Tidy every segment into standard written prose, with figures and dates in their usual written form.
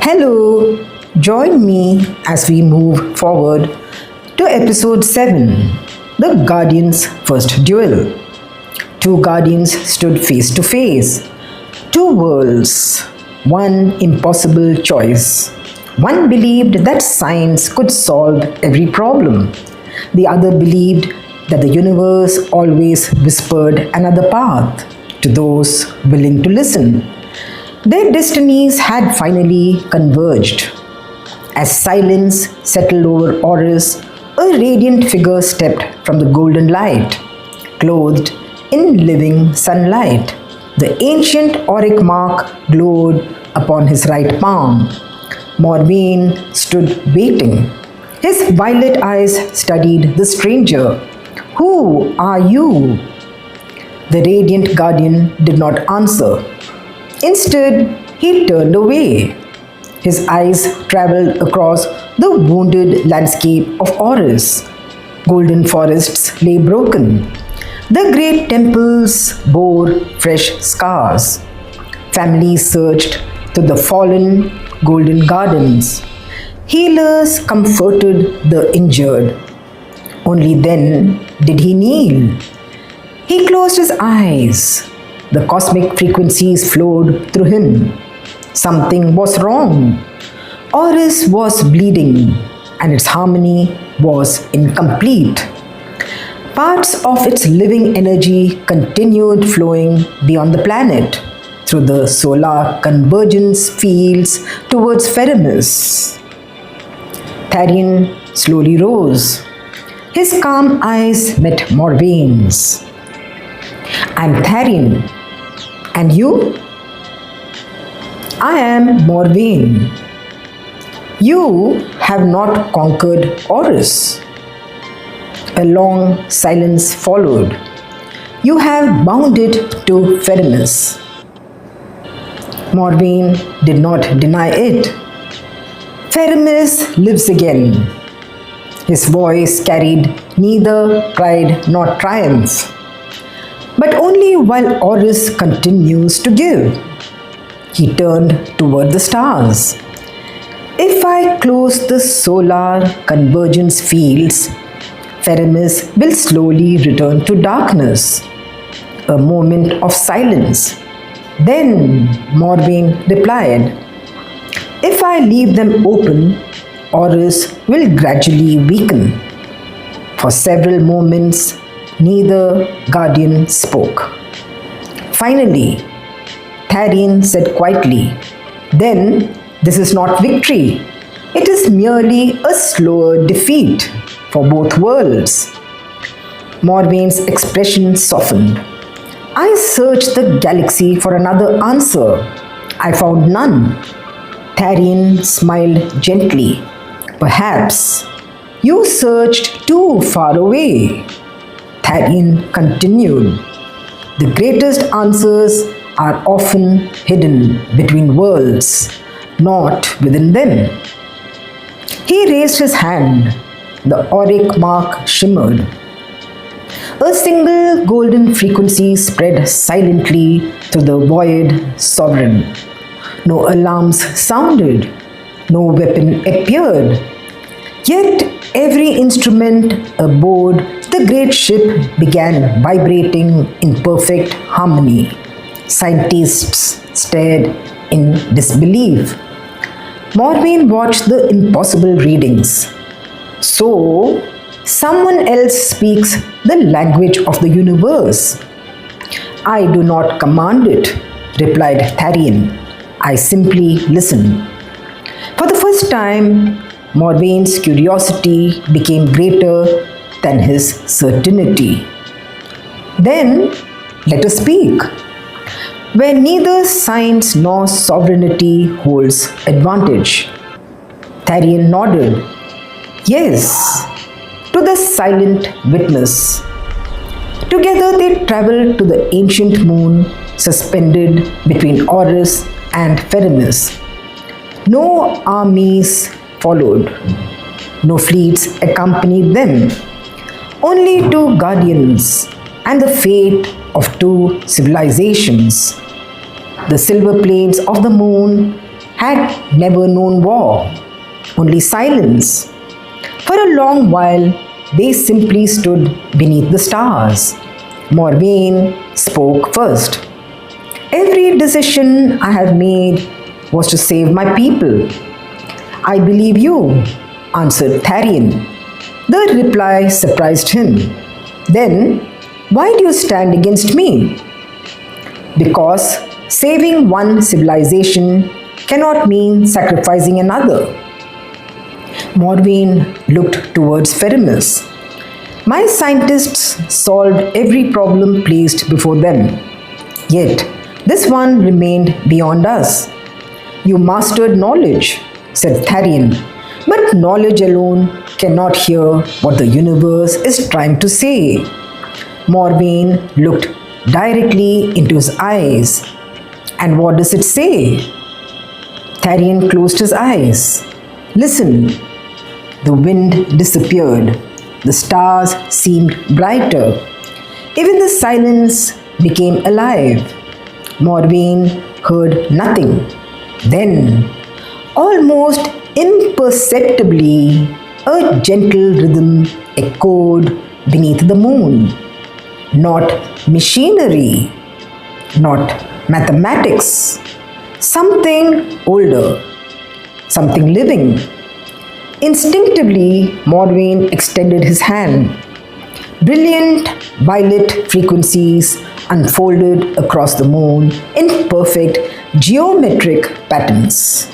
Hello, join me as we move forward to episode 7, The Guardian's First Duel. Two guardians stood face to face. Two worlds, one impossible choice. One believed that science could solve every problem. The other believed that the universe always whispered another path to those willing to listen. Their destinies had finally converged. As silence settled over Oris, a radiant figure stepped from the golden light, clothed in living sunlight. The ancient auric mark glowed upon his right palm. Morvain stood waiting. His violet eyes studied the stranger. "Who are you?" The radiant guardian did not answer. Instead, he turned away. His eyes traveled across the wounded landscape of Oris. Golden forests lay broken. The great temples bore fresh scars. Families searched through the fallen golden gardens. Healers comforted the injured. Only then did he kneel. He closed his eyes. The cosmic frequencies flowed through him. Something was wrong. Oris was bleeding, and its harmony was incomplete. Parts of its living energy continued flowing beyond the planet, through the solar convergence fields towards Ferrumis. Tharian slowly rose. His calm eyes met Morvain's. "I'm Tharian. And you?" "I am Morvain. You have not conquered Oris." A long silence followed. "You have bound it to Ferrumis." Morvain did not deny it. "Ferrumis lives again." His voice carried neither pride nor triumph. But only while Oris continues to give. He turned toward the stars. "If I close the solar convergence fields, Ferrumis will slowly return to darkness." A moment of silence. Then Morvain replied, "If I leave them open, Oris will gradually weaken." For several moments, neither guardian spoke. Finally, Tharian said quietly, "Then this is not victory. It is merely a slower defeat for both worlds." Morvain's expression softened. "I searched the galaxy for another answer. I found none." Tharian smiled gently. "Perhaps you searched too far away." Tharian continued, "The greatest answers are often hidden between worlds, not within them." He raised his hand. The auric mark shimmered. A single golden frequency spread silently through the void sovereign. No alarms sounded. No weapon appeared. Yet every instrument aboard the great ship began vibrating in perfect harmony. Scientists stared in disbelief. Morvain watched the impossible readings. "So, someone else speaks the language of the universe." "I do not command it," replied Tharian. "I simply listen." For the first time, Morvain's curiosity became greater than his certainty. "Then let us speak. Where neither science nor sovereignty holds advantage." Tharian nodded. "Yes," to the silent witness. Together they traveled to the ancient moon suspended between Oris and Ferrumis. No armies followed. No fleets accompanied them. Only two guardians and the fate of two civilizations. The silver plains of the moon had never known war, only silence. For a long while, they simply stood beneath the stars. Morvain spoke first. Every decision I have made was to save my people. I believe you, answered Tharian. The reply surprised him. Then, why do you stand against me? Because saving one civilization cannot mean sacrificing another. Morvain looked towards Ferrumis. My scientists solved every problem placed before them. Yet, this one remained beyond us. You mastered knowledge, said Tharian, but knowledge alone cannot hear what the universe is trying to say. Morvain looked directly into his eyes. And what does it say? Tharian closed his eyes. Listen. The wind disappeared. The stars seemed brighter. Even the silence became alive. Morvain heard nothing. Then, almost imperceptibly, a gentle rhythm echoed beneath the moon. Not machinery, not mathematics, something older, something living. Instinctively, Morvain extended his hand. Brilliant violet frequencies unfolded across the moon in perfect geometric patterns.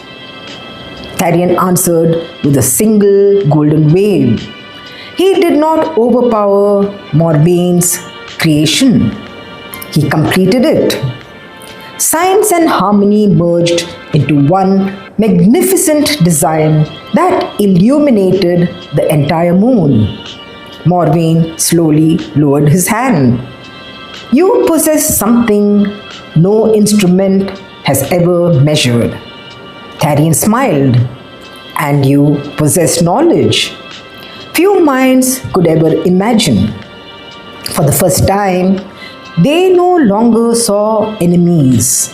Tharian answered with a single golden wave. He did not overpower Morvain's creation. He completed it. Science and harmony merged into one magnificent design that illuminated the entire moon. Morvain slowly lowered his hand. You possess something no instrument has ever measured. Tharian smiled. And you possess knowledge few minds could ever imagine. For the first time, they no longer saw enemies.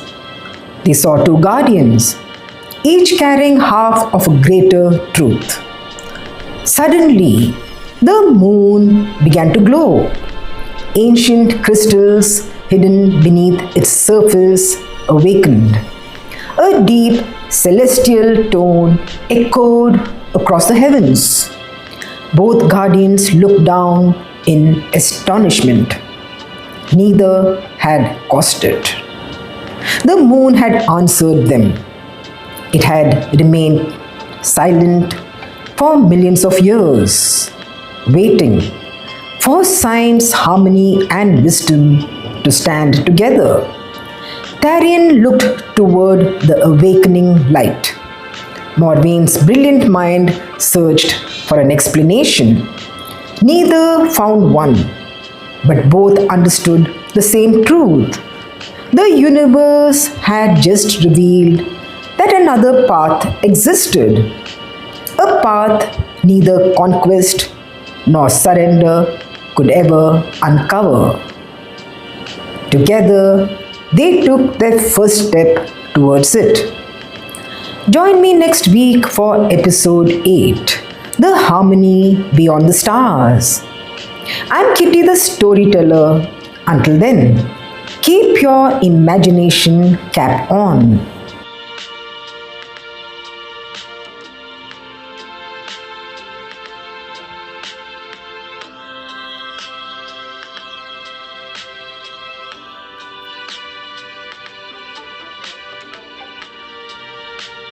They saw two guardians, each carrying half of a greater truth. Suddenly, the moon began to glow. Ancient crystals hidden beneath its surface awakened. A deep celestial tone echoed across the heavens. Both guardians looked down in astonishment. Neither had caused it. The moon had answered them. It had remained silent for millions of years, waiting for science, harmony, and wisdom to stand together. Tharian looked toward the awakening light. Morvain's brilliant mind searched for an explanation. Neither found one, but both understood the same truth. The universe had just revealed that another path existed, a path neither conquest nor surrender could ever uncover. Together, they took their first step towards it. Join me next week for episode 8, The Harmony Beyond the Stars. I'm Kitty the storyteller. Until then, keep your imagination cap on.